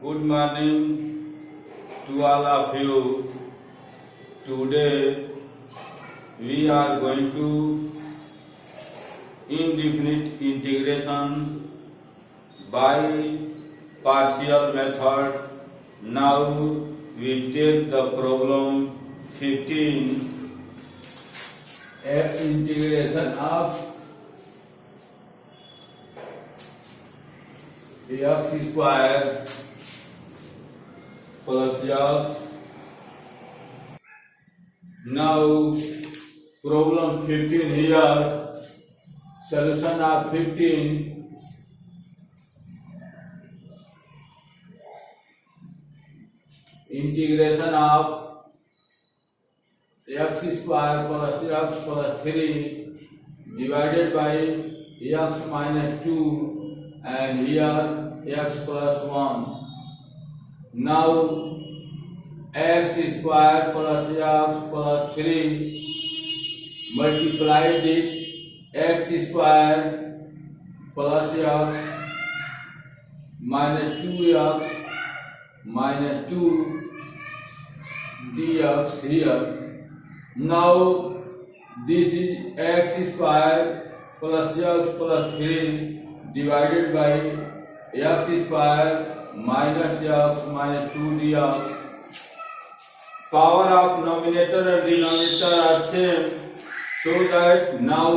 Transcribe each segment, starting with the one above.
Good morning to all of you. Today we are going to indefinite integration by partial method. Now we take the problem 15. Integration of x square plus x. Now problem 15 here. Solution of 15. Integration of x square plus x plus 3 divided by x minus 2 and here x plus 1. Now x square plus x plus 3 multiply this x square plus x minus 2x minus 2 dx here. Now this is x square plus x plus 3 divided by x square minus x minus 2 dx. Power of numerator and denominator are same, so that now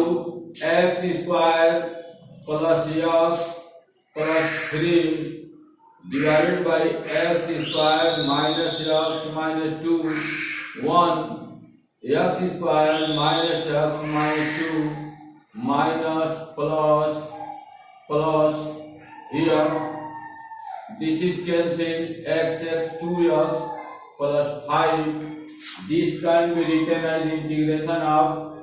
x square plus x plus 3 divided by x square minus x minus 2 1 x square minus x minus 2 minus plus here this is cancelled x 2x plus 5. This can be written as integration of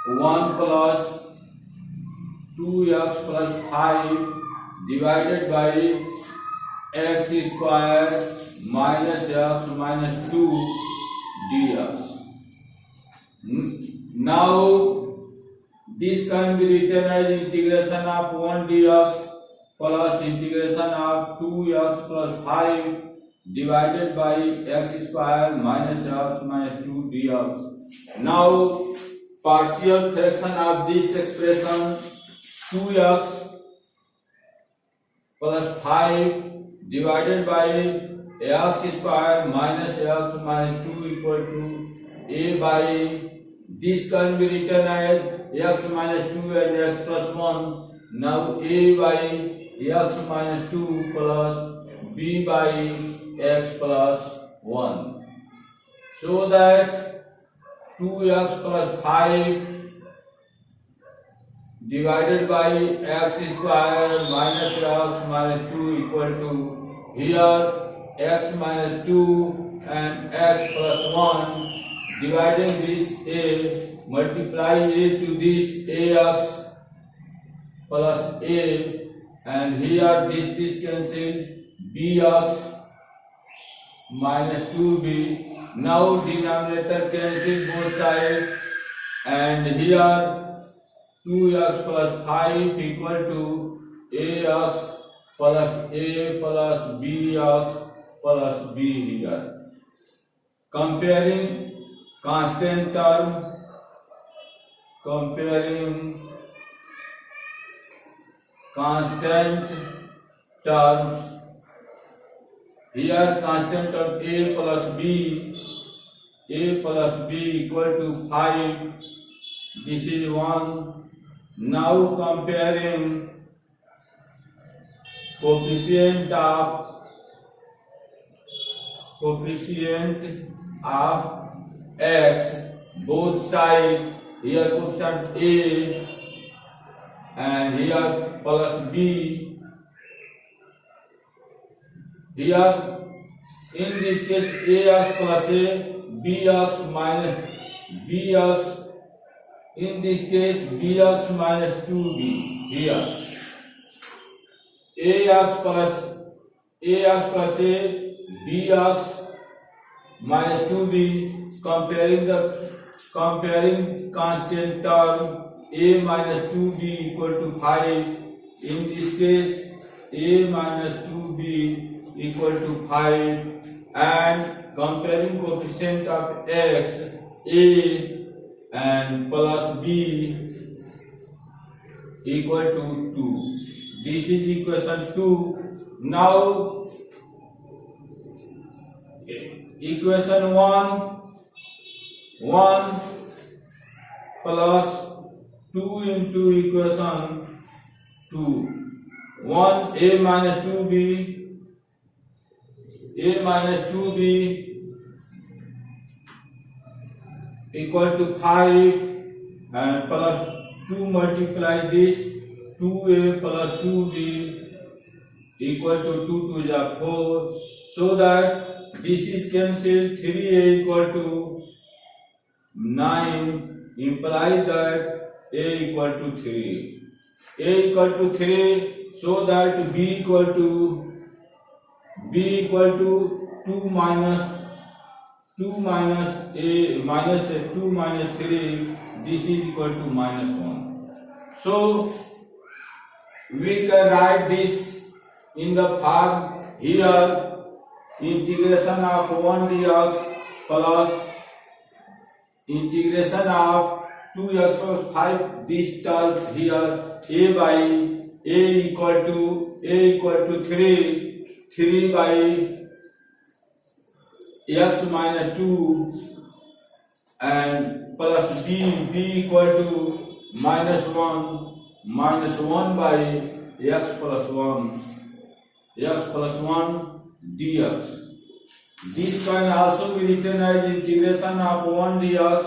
1 plus 2x plus 5 divided by x square minus x minus 2 dx. Now this can be written as integration of 1 dx plus integration of 2x plus 5 divided by x square minus x minus 2 dx. Now partial fraction of this expression 2x plus 5 divided by x square minus x minus 2 equal to a by this can be written as x minus 2 and x plus 1. Now a by x minus 2 plus b by x plus 1. So that 2x plus 5 divided by x square minus x minus 2 equal to here x minus 2 and x plus 1. Dividing this a, multiply a to this ax plus a and here this cancel bx minus 2b. Now denominator cancel both sides and here 2x plus 5 equal to ax plus a plus bx plus b here. Comparing constant term, comparing constant terms. Here constant term a plus b equal to 5. This is 1. Now comparing coefficient of x, both sides, here coefficient a and here plus b. Here in this case ax plus a, bx minus bx, in this case bx minus 2b here. ax plus a, bx minus 2b, comparing constant term a minus 2b equal to 5. In this case a minus 2b equal to 5, and comparing coefficient of x, a and plus b equal to 2. This is equation 2. Now equation 1 plus 2 into equation 2. 1 a minus 2b equal to 5, and plus 2 multiply this 2a plus 2b equal to 2 to the 4, so that this is cancelled. 3a equal to 9 implies that a equal to 3. A equal to 3, so that b equal to 2 minus a minus 2 minus 3. This is equal to minus 1. So we can write this in the form here: integration of 1 dx plus integration of 2x plus 5. This term here a by a equal to 3 by x minus 2, and plus b equal to minus 1 by x plus 1 dx. This can also be written as integration of 1 dx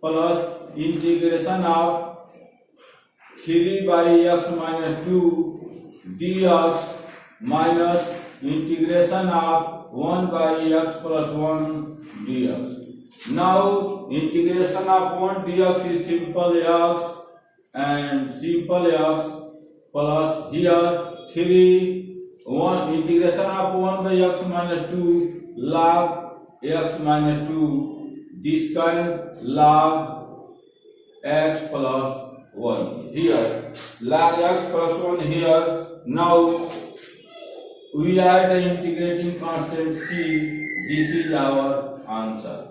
plus integration of 3 by x minus 2 dx minus integration of 1 by x plus 1 dx. Now integration of 1 dx is simple x, and simple x plus here 1 integration of 1 by x minus 2 log x minus 2. This kind log x plus 1 here, log x plus 1 here. Now we add the integrating constant c. This is our answer.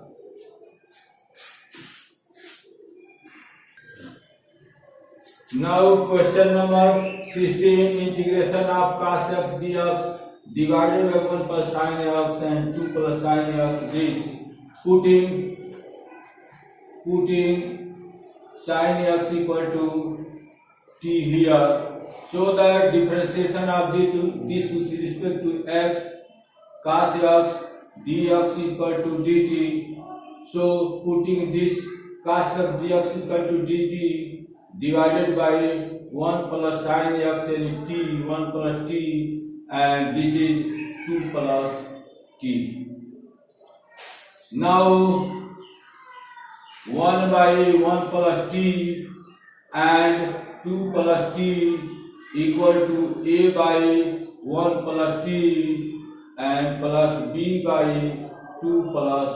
Now question number 16: integration of cos x dx divided by 1 plus sin x and 2 plus sin x. This putting sin x equal to t here, so that differentiation of this with respect to x, cos x dx equal to dt. So putting this cos x dx equal to dt divided by 1 plus sin x and t, 1 plus t, and this is 2 plus t. Now 1 by 1 plus t and 2 plus t equal to a by 1 plus t and plus b by 2 plus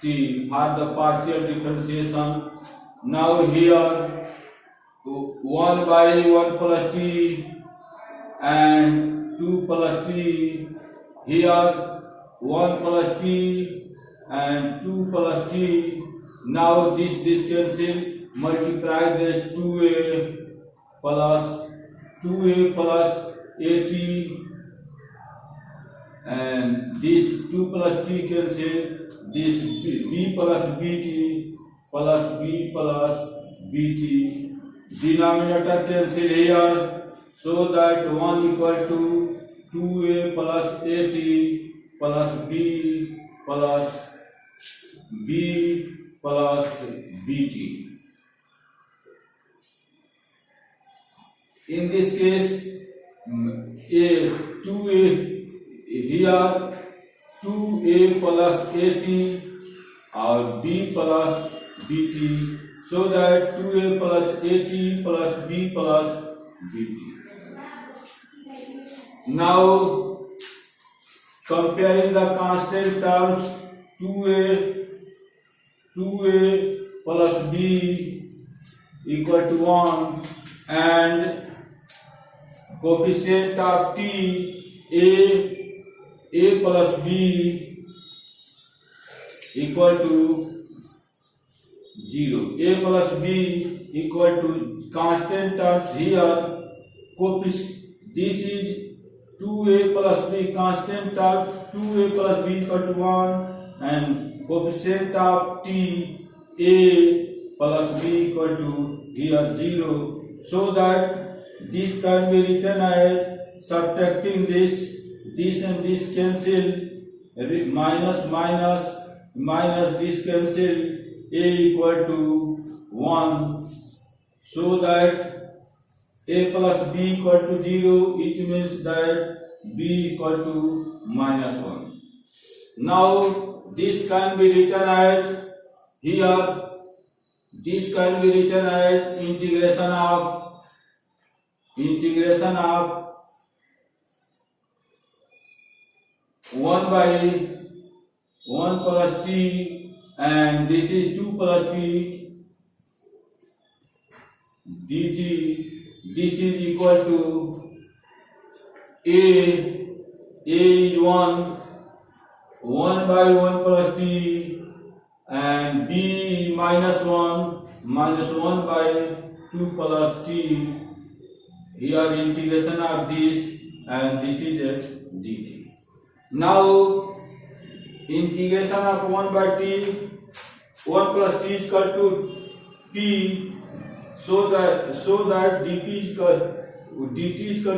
t for the partial differentiation. Now here 1 by 1 plus t and 2 plus t, here 1 plus t and 2 plus t. Now this cancel, multiply this 2a plus at, and this 2 plus t cancel, this b plus bt plus b plus bt. Denominator cancel here, so that 1 equal to 2a plus at plus b plus bt. In this case, a 2a here 2a plus at or b plus bt, so that 2a plus at plus b plus bt. Now comparing the constant terms, 2a plus b equal to 1, and coefficient of t a plus b equal to 0. A plus b equal to constant terms here. This is 2a plus b, constant terms 2a plus b equal to 1, and coefficient of t a plus b equal to here 0. So that this can be written as, subtracting this and this cancel, minus this cancel, a equal to 1, so that a plus b equal to 0, it means that b equal to minus 1. Now this can be written as, here this can be written as integration of 1 by 1 plus t, and this is 2 plus t dt. This is equal to a is 1 by 1 plus t, and b minus 1 by 2 plus t. Here integration of this, and this is dt. Now integration of 1 by t, 1 plus t is equal to t, so that dt is equal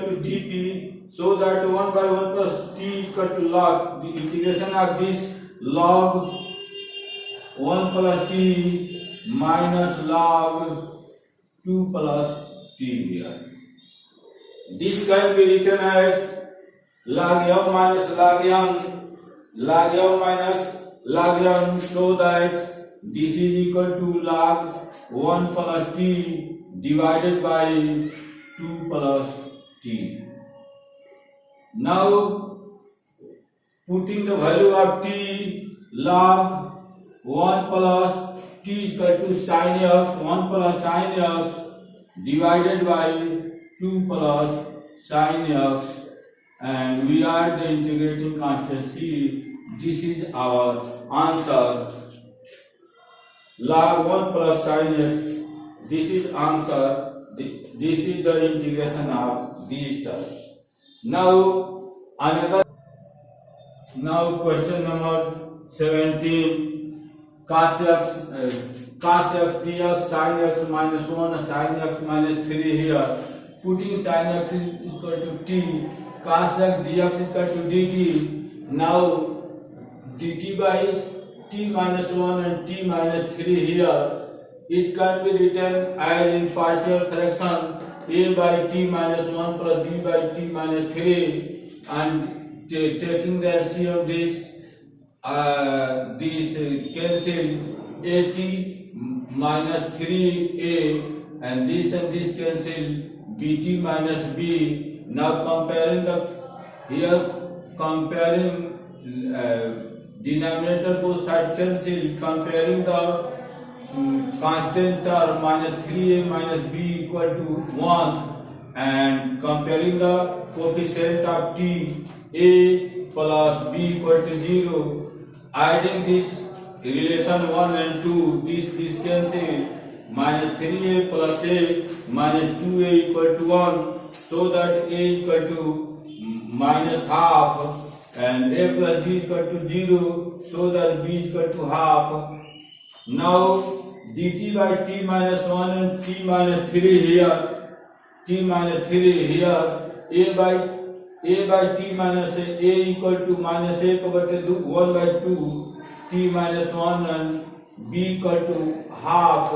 to dp, so that 1 by 1 plus t is equal to log, the integration of this log 1 plus t minus log 2 plus t here. This can be written as log m minus log n, so that this is equal to log 1 plus t divided by 2 plus t. Now putting the value of t, log 1 plus t is equal to sin x, 1 plus sin x divided by 2 plus sin x, and we are the integrating constant c. This is our answer. Log 1 plus sin x, this is answer. This is the integration of these terms. Now question number 17. Cos x dx sin x minus 1 sin x minus 3 here. Putting sin x is equal to t, cos x dx is equal to dt. Now dt by t minus 1 and t minus 3 here. It can be written as in partial fraction a by t minus 1 plus b by t minus 3, and taking the LCM this cancel at minus 3a, and this cancel bt minus b. Now comparing denominator both sides cancel, comparing the constant term minus 3a minus b equal to 1, and comparing the coefficient of t, a plus b equal to 0, adding this relation 1 and 2, this cancel, minus 3a plus a minus 2a equal to 1, so that a equal to minus half, and a plus b equal to 0, so that b equal to half. Now dt by t minus 1 and t minus 3 here, a by t minus a equal to minus a over 1 by 2 t minus 1, and b equal to half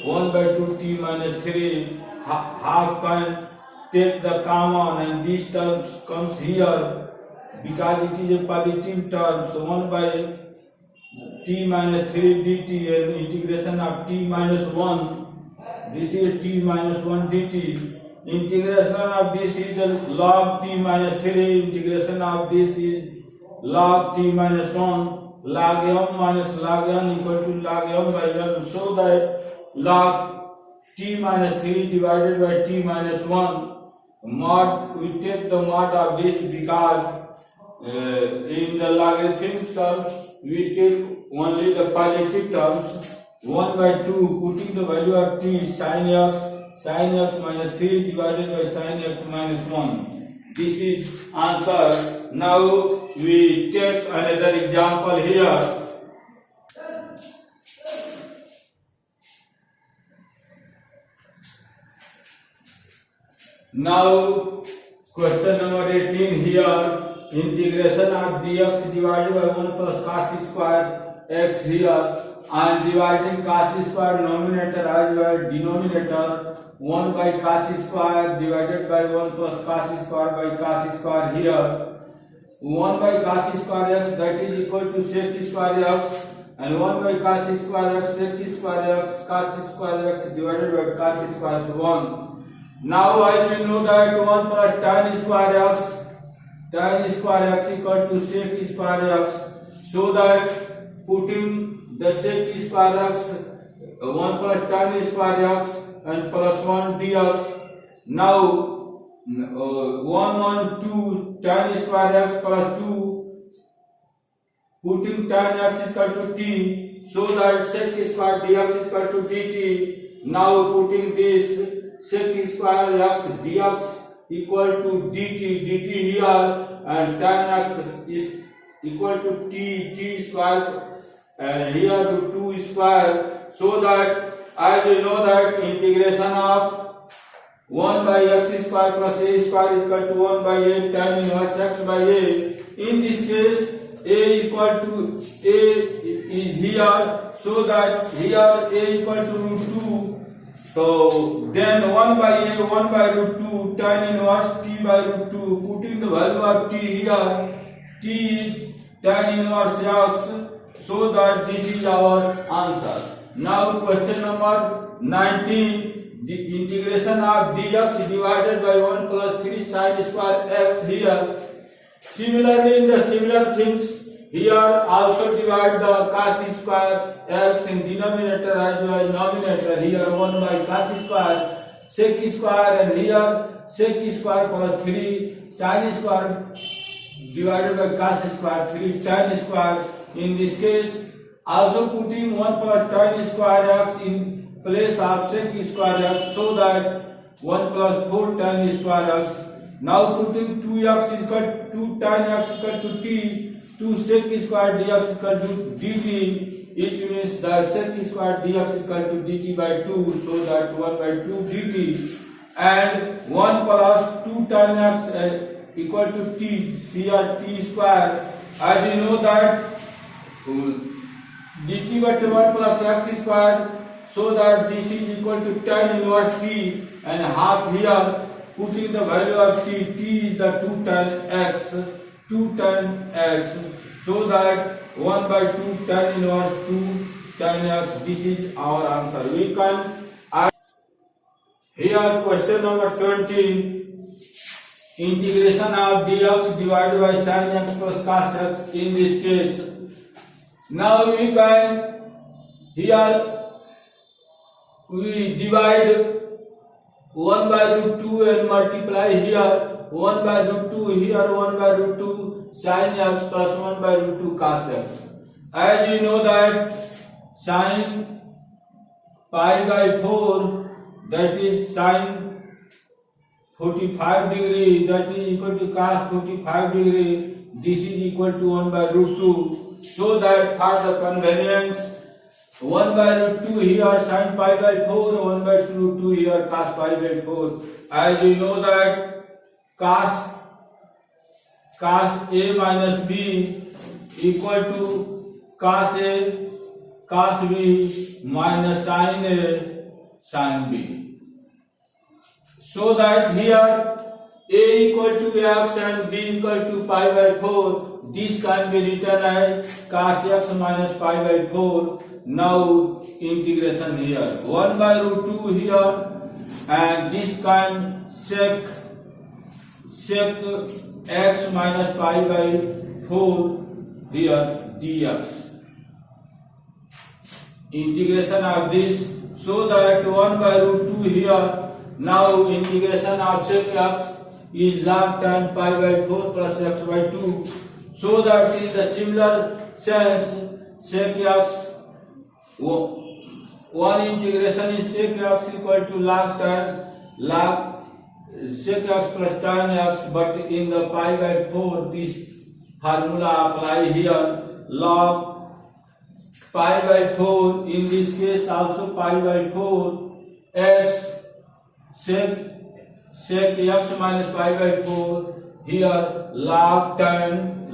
1 by 2 t minus 3. Half can take the common, and this term comes here because it is a positive term. So 1 by t minus 3 dt, and integration of t minus 1, this is t minus 1 dt. Integration of this is log t minus 3, integration of this is log t minus 1, log m minus log n equal to log m by n, so that log t minus 3 divided by t minus 1, mod, we take the mod of this because in the logarithm terms we take only the positive terms. 1 by 2, putting the value of t sin x minus 3 divided by sin x minus 1. This is answer. Now we take another example here. Now question number 18 here. Integration of dx divided by 1 plus cos square x here, and dividing cos square numerator as well denominator 1 by cos square divided by 1 plus cos square by cos square here. 1 by cos square x, that is equal to sec square x, and 1 by cos square x sec square x cos square x divided by cos square x 1. Now I will know that 1 plus tan square x equal to sec square x, so that putting the sec square x 1 plus tan square x and plus 1 dx. Now 1 2 tan square x plus 2, putting tan x equal to t, so that sec square dx is equal to dt. Now putting this sec square x dx equal to dt here, and tan x is equal to t square, and here to 2 square, so that as you know that integration of 1 by x square plus a square is equal to 1 by a tan inverse x by a. In this case a equal to a is here, so that here a equal to root 2. So then 1 by a 1 by root 2 tan inverse t by root 2, putting the value of t here, t is tan inverse x, so that this is our answer. Now question number 19, the integration of dx divided by 1 plus 3 sin square x here. Similarly, in the similar things here also divide the cos square x in denominator as well as numerator. Here 1 by cos square sec square, and here sec square plus 3 sin square divided by cos square 3 tan square. In this case also putting 1 plus tan square x in place of sec square x, so that 1 plus 4 tan square x. Now putting 2x is equal to 2 tan x equal to t, 2 sec square dx equal to dt. It means that sec square dx equal to dt by 2, so that 1 by 2 dt, and 1 plus 2 tan x equal to t, here t square. As you know that dt by 1 plus x square, so that this is equal to tan inverse t, and half here, putting the value of t is the 2 tan x, so that 1 by 2 tan inverse 2 tan x. This is our answer. We can ask here question number 20, integration of dx divided by sin x plus cos x in this case. Now we can, here we divide 1 by root 2 and multiply here 1 by root 2, here 1 by root 2 sin x plus 1 by root 2 cos x. As you know that sin pi by 4, that is sin 45 degree, that is equal to cos 45 degree, this is equal to 1 by root 2, so that for the convenience 1 by root 2 here sin pi by 4, 1 by root 2 here cos pi by 4. As you know that cos A minus B equal to cos A cos B minus sin A sin B. So that here A equal to x and B equal to pi by 4, this can be written as cos x minus pi by 4. Now integration here 1 by root 2 here, and this can sec x minus pi by 4 here dx. Integration of this, so that 1 by root 2 here. Now integration of sec x is log tan pi by 4 plus x by 2. So that in the similar sense, sec x, one integration is sec x equal to log sec x plus tan x, but in the pi by 4, this formula apply here. Log pi by 4, in this case also pi by 4, x sec x minus pi by 4, here log tan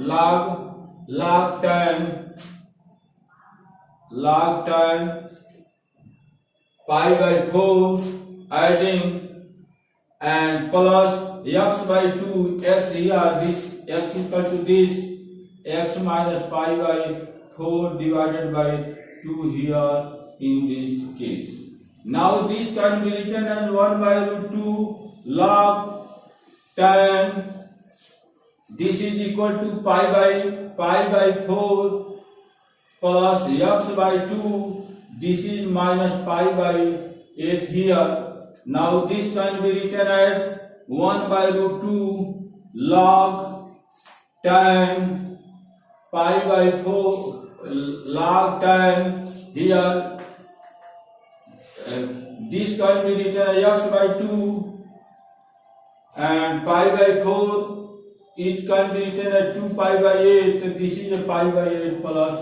pi by 4 adding and plus x by 2, x here, this x equal to this x minus pi by 4 divided by 2 here in this case. Now this can be written as 1 by root 2 log tan, this is equal to pi by 4 plus x by 2, this is minus pi by 8 here. Now this can be written as 1 by root 2 log tan pi by 4 log tan here. This can be written as x by 2 and pi by 4, it can be written as 2 pi by 8. This is a pi by 8 plus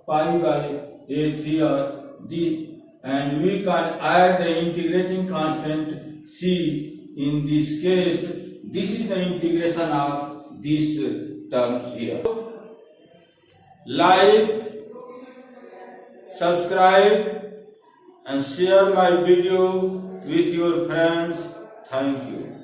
pi by 8 here. And we can add the integrating constant c in this case. This is the integration of these terms here. Like, subscribe and share my video with your friends. Thank you.